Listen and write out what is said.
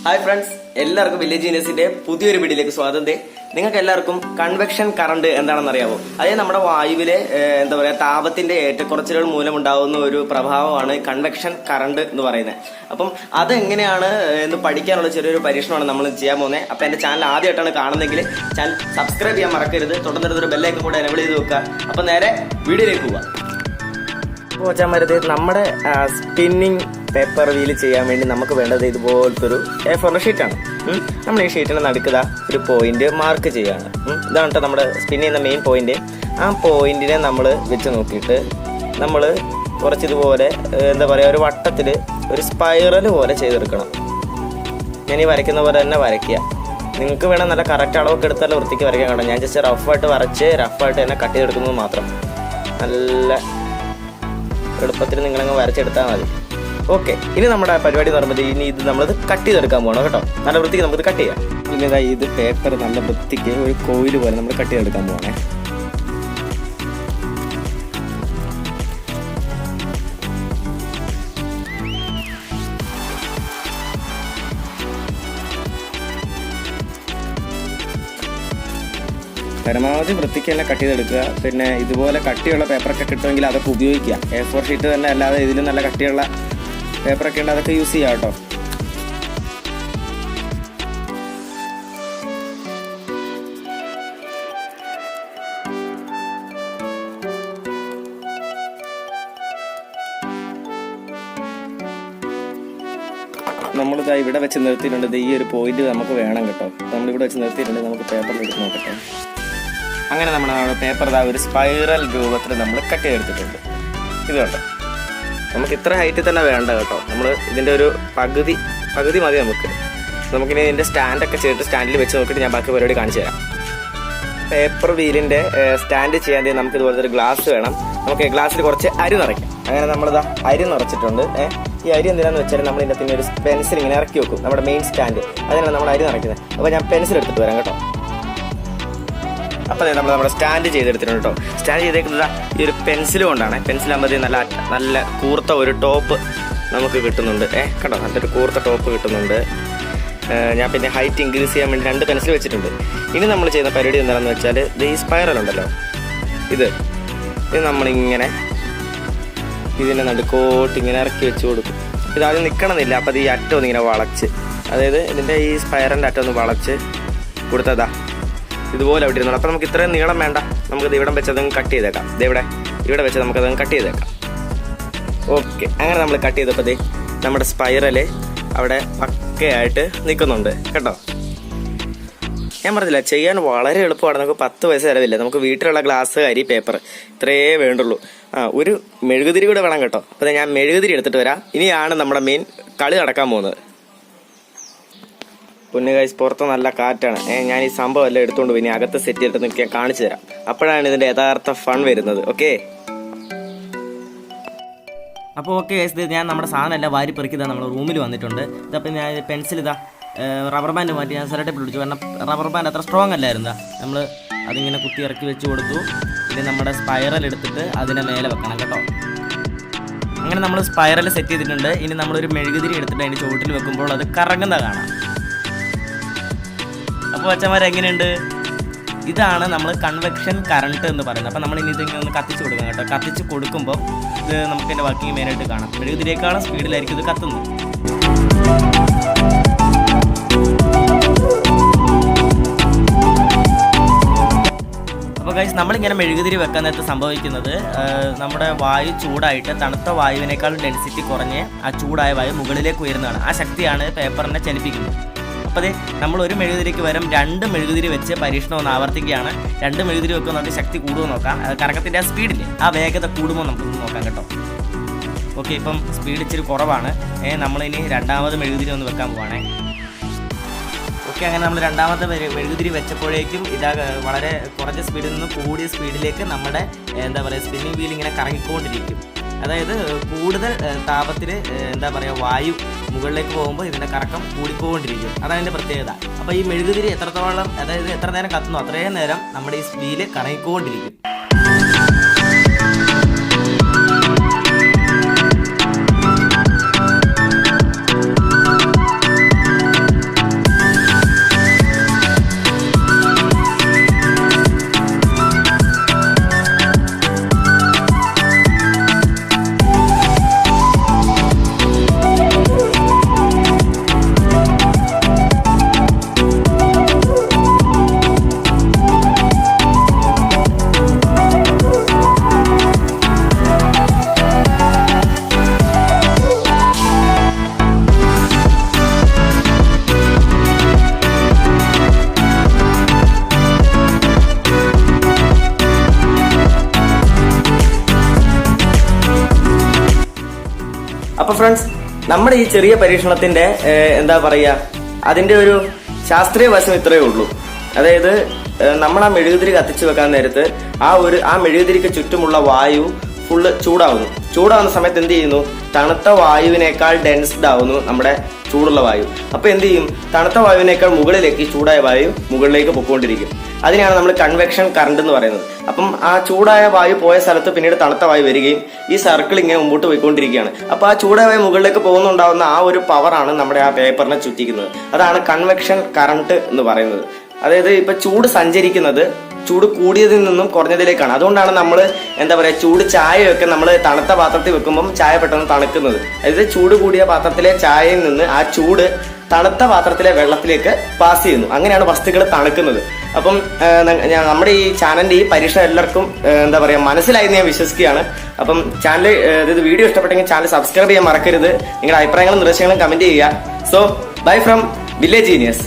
Hi friends, എല്ലാവർക്കും village ജീനിയസിന്റെ പുതിയൊരു വീഡിയോയിലേക്ക് സ്വാഗതം. നിങ്ങൾക്ക് എല്ലാവർക്കും കൺവെക്ഷൻ കറണ്ട് എന്താണെന്ന് അറിയാമോ? അതായത് നമ്മുടെ വായുവിലെ താപത്തിന്റെ ഏറ്റക്കുറച്ചിലുകൾ മൂലമുണ്ടാകുന്ന ഒരു പ്രഭാവമാണ് കൺവെക്ഷൻ കറണ്ട് എന്ന് പറയുന്നത്. അപ്പം അതെങ്ങനെയാണ് എന്ന് പഠിക്കാനുള്ള ചെറിയൊരു പരീക്ഷണമാണ് നമ്മൾ ചെയ്യാൻ പോകുന്നത്. അപ്പം എന്റെ ചാനൽ ആദ്യമായിട്ടാണ് കാണുന്നതെങ്കിൽ ചാനൽ സബ്സ്ക്രൈബ് ചെയ്യാൻ മറക്കരുത്. തുടർന്നൊരു ബെല്ലൈക്കൺ കൂടെ എനേബിൾ ചെയ്ത് വെക്കുക. അപ്പം നേരെ വീഡിയോയിലേക്ക് പോവാം. കോച്ചാമാരത് നമ്മുടെ സ്പിന്നിങ് പേപ്പർ വീൽ ചെയ്യാൻ വേണ്ടി നമുക്ക് വേണ്ടത് ഇതുപോലത്തെ ഒരു A4 ഷീറ്റാണ്. നമ്മൾ ഈ ഷീറ്റിന് നടുക്കുക ഒരു പോയിന്റ് മാർക്ക് ചെയ്യാണ്. ഇതാണ് കേട്ടോ നമ്മുടെ സ്പിൻ ചെയ്യുന്ന മെയിൻ പോയിന്റ്. ആ പോയിന്റിനെ നമ്മൾ വെച്ച് നോക്കിയിട്ട് നമ്മൾ കുറച്ചിതുപോലെ ഒരു വട്ടത്തിൽ ഒരു സ്പൈറൽ പോലെ ചെയ്തെടുക്കണം. ഞാൻ ഈ വരയ്ക്കുന്ന പോലെ തന്നെ വരയ്ക്കുക. നിങ്ങൾക്ക് വേണം നല്ല കറക്റ്റ് അളവൊക്കെ എടുത്താലും വൃത്തിക്ക് വരയ്ക്കാൻ കേട്ടോ. ഞാൻ ജസ്റ്റ് റഫായിട്ട് വരച്ച് റഫായിട്ട് തന്നെ കട്ട് ചെയ്തെടുക്കുന്നത് മാത്രം. നല്ല എളുപ്പത്തിൽ നിങ്ങളങ്ങ് വരച്ചെടുത്താൽ മതി. ഓക്കെ, ഇനി നമ്മുടെ പരിപാടി എന്ന് പറയുമ്പോൾ ഇനി ഇത് നമ്മളത് കട്ട് ചെയ്തെടുക്കാൻ പോകണം കേട്ടോ. നല്ല വൃത്തിക്ക് നമുക്ക് കട്ട് ചെയ്യാം. പിന്നെ ഇത് പേപ്പർ നല്ല വൃത്തിക്ക് ഒരു കോയിൽ പോലെ നമ്മൾ കട്ട് ചെയ്തെടുക്കാൻ പോകണേ. പരമാവധി വൃത്തിക്ക് തന്നെ കട്ട് ചെയ്തെടുക്കുക. പിന്നെ ഇതുപോലെ കട്ടിയുള്ള പേപ്പറൊക്കെ കിട്ടുമെങ്കിൽ അതൊക്കെ ഉപയോഗിക്കുക. A4 ഷീറ്റ് തന്നെ അല്ലാതെ ഇതിലും നല്ല കട്ടിയുള്ള പേപ്പറൊക്കെ ഉണ്ട്, അതൊക്കെ യൂസ് ചെയ്യാം കേട്ടോ. നമ്മളിതാ ഇവിടെ വെച്ച് നിർത്തിയിട്ടുണ്ട്. ഈ ഒരു പോയിന്റ് നമുക്ക് വേണം കേട്ടോ. നമ്മളിവിടെ വെച്ച് നിർത്തിയിട്ടുണ്ട്. നമുക്ക് പേപ്പറിൽ എടുത്ത് നോക്കട്ടെ. അങ്ങനെ നമ്മുടെ പേപ്പർ ഒരു സ്പൈറൽ രൂപത്തിൽ നമ്മൾ കട്ട് ചെയ്തെടുത്തിട്ടുണ്ട്. ഇത് കേട്ടോ, നമുക്ക് ഇത്ര ഹൈറ്റ് തന്നെ വേണ്ട കേട്ടോ. നമ്മൾ ഇതിൻ്റെ ഒരു പകുതി മതി നമുക്കിനി ഇതിൻ്റെ സ്റ്റാൻഡൊക്കെ ചെയ്തിട്ട് സ്റ്റാൻഡിൽ വെച്ച് നോക്കിയിട്ട് ഞാൻ ബാക്കി പരിപാടി കാണിച്ചു തരാം. പേപ്പർ വീലിൻ്റെ സ്റ്റാൻഡ് ചെയ്യാൻ നമുക്ക് ഇതുപോലത്തെ ഒരു ഗ്ലാസ് വേണം. നമുക്ക് ഗ്ലാസ്സിൽ കുറച്ച് അരി നിറയ്ക്കാം. അങ്ങനെ നമ്മളിതാ അരി നിറച്ചിട്ടുണ്ട്. ഈ അരി എന്തിനാന്ന് വെച്ചാൽ നമ്മൾ ഇതിൻ്റെ പിന്നെ ഒരു പെൻസിൽ ഇങ്ങനെ ഇറക്കി വെക്കും, നമ്മുടെ മെയിൻ സ്റ്റാൻഡ്. അതിനാണ് നമ്മൾ അരി നിറയ്ക്കുന്നത്. അപ്പോൾ ഞാൻ പെൻസിൽ എടുത്തിട്ട് വരാം കേട്ടോ. അപ്പോൾ നമ്മുടെ സ്റ്റാൻഡ് ചെയ്തെടുത്തിട്ടുണ്ട് കേട്ടോ. സ്റ്റാൻഡ് ചെയ്തേക്കുന്നത് ഈ ഒരു പെൻസിൽ കൊണ്ടാണ്. പെൻസിലാകുമ്പോൾ നല്ല കൂർത്ത ഒരു ടോപ്പ് നമുക്ക് കിട്ടുന്നുണ്ട്. കേട്ടോ, നല്ലൊരു കൂർത്ത ടോപ്പ് കിട്ടുന്നുണ്ട്. ഞാൻ പിന്നെ ഹൈറ്റ് ഇൻക്രീസ് ചെയ്യാൻ വേണ്ടി 2 പെൻസിൽ വെച്ചിട്ടുണ്ട്. ഇനി നമ്മൾ ചെയ്യുന്ന പരിപാടി എന്താണെന്ന് വെച്ചാൽ ഈ സ്പൈറൽ ഉണ്ടല്ലോ, ഇത് നമ്മളിങ്ങനെ ഇതിൻ്റെ നടുക്കോട്ട് ഇങ്ങനെ ഇറക്കി വെച്ച് കൊടുക്കും. ഇതാദ്യം നിൽക്കണമെന്നില്ല. അപ്പോൾ ഈ അറ്റം ഒന്നിങ്ങനെ വളച്ച്, അതായത് ഇതിൻ്റെ ഈ സ്പൈറലിൻ്റെ അറ്റം ഒന്ന് വളച്ച് കൊടുത്തതാ ഇതുപോലെ അവിടെ ഇരുന്നോളൂ. അപ്പോൾ നമുക്ക് ഇത്രയും നീളം വേണ്ട. നമുക്കിത് ഇവിടെ വെച്ച് അതങ്ങ് കട്ട് ചെയ്തേക്കാം. ഇവിടെ വെച്ച് നമുക്കതങ്ങ് കട്ട് ചെയ്തേക്കാം. ഓക്കെ, അങ്ങനെ നമ്മൾ കട്ട് ചെയ്തപ്പോൾ നമ്മുടെ സ്പൈറല് അവിടെ പക്കയായിട്ട് നിൽക്കുന്നുണ്ട് കേട്ടോ. ഞാൻ പറഞ്ഞില്ല, ചെയ്യാൻ വളരെ എളുപ്പമാണ്. നമുക്ക് 10 പൈസ ചിലവില്ല. നമുക്ക് വീട്ടിലുള്ള ഗ്ലാസ്, അരി, പേപ്പർ ഇത്രയേ വേണ്ടുള്ളൂ. ഒരു മെഴുകുതിരി കൂടെ വേണം കേട്ടോ. അപ്പോൾ ഞാൻ മെഴുകുതിരി എടുത്തിട്ട് വരാം. ഇനിയാണ് നമ്മുടെ മെയിൻ കളി നടക്കാൻ പോകുന്നത്. പൊന്നുകായ്സ്, പുറത്ത് നല്ല കാറ്റാണ്. ഞാൻ ഈ സംഭവം എല്ലാം എടുത്തുകൊണ്ട് പോയി അകത്ത് സെറ്റ് ചെയ്തിട്ട് നിൽക്കാൻ കാണിച്ചു തരാം. അപ്പോഴാണ് ഇതിൻ്റെ യഥാർത്ഥ ഫൺ വരുന്നത്. ഓക്കെ, അപ്പോൾ ഓക്കെ ഗൈസ്, ഞാൻ നമ്മുടെ സാധനം എല്ലാം വാരി പെറുക്കിയതാണ് നമ്മുടെ റൂമിൽ വന്നിട്ടുണ്ട്. ഇതപ്പോൾ ഞാൻ പെൻസിൽ റബ്ബർ ബാൻഡ് മാറ്റി ഞാൻ സെലക്ട് പിടിച്ചു. കാരണം റബ്ബർ ബാൻഡ് അത്ര സ്ട്രോങ് അല്ലായിരുന്നു. നമ്മൾ അതിങ്ങനെ കുത്തി ഇറക്കി വെച്ച് കൊടുത്തു. പിന്നെ നമ്മുടെ സ്പൈറൽ എടുത്തിട്ട് അതിനെ മേലെ വെക്കണം കേട്ടോ. അങ്ങനെ നമ്മൾ സ്പൈറൽ സെറ്റ് ചെയ്തിട്ടുണ്ട്. ഇനി നമ്മളൊരു മെഴുകുതിരി എടുത്തിട്ട് അതിൻ്റെ ചുവട്ടിൽ വെക്കുമ്പോൾ അത് കറങ്ങുന്ന കാണാം. അപ്പോൾ അച്ഛന്മാരെങ്ങനെയുണ്ട്? ഇതാണ് നമ്മൾ കൺവെക്ഷൻ കറണ്ട് എന്ന് പറയുന്നത്. അപ്പോൾ നമ്മൾ ഇനി ഇതിങ്ങനെ ഒന്ന് കത്തിച്ച് കൊടുക്കണം കേട്ടോ. കത്തിച്ച് കൊടുക്കുമ്പോൾ ഇത് നമുക്ക് എൻ്റെ വർക്കിംഗ് മെയിനായിട്ട് കാണാം. മെഴുകുതിരിയേക്കാളും സ്പീഡിലായിരിക്കും ഇത് കത്തുന്നത്. അപ്പോൾ ഗൈസ്, നമ്മളിങ്ങനെ മെഴുകുതിരി വെക്കാൻ നേരത്ത് സംഭവിക്കുന്നത് നമ്മുടെ വായു ചൂടായിട്ട് തണുത്ത വായുവിനേക്കാളും ഡെൻസിറ്റി കുറഞ്ഞ് ആ ചൂടായ വായു മുകളിലേക്ക് ഉയരുന്നതാണ്. ആ ശക്തിയാണ് പേപ്പറിനെ ചലിപ്പിക്കുന്നത്. അപ്പോൾ നമ്മൾ ഒരു മെഴുകുതിരിക്ക് പകരം 2 മെഴുകുതിരി വെച്ച് പരീക്ഷണം ഒന്ന് ആവർത്തിക്കുകയാണ്. 2 മെഴുകുതിരി വെക്കുമ്പോൾ നമുക്ക് ശക്തി കൂടുമോ നോക്കാം. കറക്കത്തിൻ്റെ ആ സ്പീഡില്ലേ, ആ വേഗത കൂടുമോ നമുക്കൊന്ന് നോക്കാം കേട്ടോ. ഓക്കെ, ഇപ്പം സ്പീഡ് ഇച്ചിരി കുറവാണ്. നമ്മളിനി 2ാമത് മെഴുകുതിരി ഒന്ന് വെക്കാൻ പോവാണേ. ഓക്കെ, അങ്ങനെ നമ്മൾ 2ാമത്തെ മെഴുകുതിരി വെച്ചപ്പോഴേക്കും വളരെ കുറഞ്ഞ സ്പീഡിൽ നിന്ന് കൂടിയ സ്പീഡിലേക്ക് നമ്മുടെ സ്പിന്നിങ് വീൽ ഇങ്ങനെ കറങ്ങിക്കൊണ്ടിരിക്കും. അതായത് കൂടുതൽ താപത്തിൽ വായു മുകളിലേക്ക് പോകുമ്പോൾ ഇതിൻ്റെ കറക്കം കൂടിപ്പോകൊണ്ടിരിക്കും. അതാണ് ഇതിൻ്റെ പ്രത്യേകത. അപ്പോൾ ഈ മെഴുകുതിരി എത്രത്തോളം, അതായത് എത്ര നേരം കത്തുന്നു അത്രയും നേരം നമ്മുടെ ഈ വീല് കറങ്ങിക്കൊണ്ടിരിക്കും. ഫ്രണ്ട്സ്, നമ്മുടെ ഈ ചെറിയ പരീക്ഷണത്തിന്റെ എന്താ പറയാ, അതിന്റെ ഒരു ശാസ്ത്രീയ വശം ഇത്രയേ ഉള്ളൂ. അതായത് നമ്മൾ ആ മെഴുകുതിരി കത്തിച്ചു വെക്കാൻ നേരത്ത് ആ മെഴുകുതിരിക്ക് ചുറ്റുമുള്ള വായു ഫുള്ള് ചൂടാവുന്ന സമയത്ത് എന്ത് ചെയ്യുന്നു, തണുത്ത വായുവിനേക്കാൾ ഡെൻസ്ഡ് ആവുന്നു നമ്മുടെ ചൂടുള്ള വായു. അപ്പൊ എന്ത് ചെയ്യും, തണുത്ത വായുവിനേക്കാൾ മുകളിലേക്ക് ചൂടായ വായു മുകളിലേക്ക് പൊക്കോണ്ടിരിക്കും. അതിനെയാണ് നമ്മൾ കൺവെക്ഷൻ കറണ്ട് എന്ന് പറയുന്നത്. അപ്പം ആ ചൂടായ വായു പോയ സ്ഥലത്ത് പിന്നീട് തണുത്ത വായു വരികയും ഈ സർക്കിൾ ഇങ്ങനെ മുമ്പോട്ട് പോയിക്കൊണ്ടിരിക്കുകയാണ്. അപ്പൊ ആ ചൂടായ വായു മുകളിലേക്ക് പോകുന്നുണ്ടാവുന്ന ആ ഒരു പവറാണ് നമ്മുടെ ആ പേപ്പറിനെ ചുറ്റിക്കുന്നത്. അതാണ് കൺവെക്ഷൻ കറണ്ട് എന്ന് പറയുന്നത്. അതായത് ഇപ്പൊ ചൂട് സഞ്ചരിക്കുന്നത് ചൂട് കൂടിയതിൽ നിന്നും കുറഞ്ഞതിലേക്കാണ്. അതുകൊണ്ടാണ് നമ്മൾ എന്താ പറയാ, ചൂട് ചായയൊക്കെ നമ്മൾ തണുത്ത പാത്രത്തിൽ വെക്കുമ്പോൾ ചായ പെട്ടെന്ന് തണുക്കുന്നത്. അതായത് ചൂട് കൂടിയ പാത്രത്തിലെ ചായയിൽ നിന്ന് ആ ചൂട് തണുത്ത പാത്രത്തിലെ വെള്ളത്തിലേക്ക് പാസ് ചെയ്യുന്നു. അങ്ങനെയാണ് വസ്തുക്കൾ തണുക്കുന്നത്. അപ്പം നമ്മുടെ ഈ ചാനലിന്റെ ഈ പരീക്ഷണം എല്ലാവർക്കും എന്താ പറയാ മനസ്സിലായി ഞാൻ വിശ്വസിക്കുകയാണ്. അപ്പം ചാനൽ അതായത് വീഡിയോ ഇഷ്ടപ്പെട്ടെങ്കിൽ ചാനൽ സബ്സ്ക്രൈബ് ചെയ്യാൻ മറക്കരുത്. നിങ്ങളുടെ അഭിപ്രായങ്ങളും നിർദ്ദേശങ്ങളും കമന്റ് ചെയ്യുക. So bye from village genius.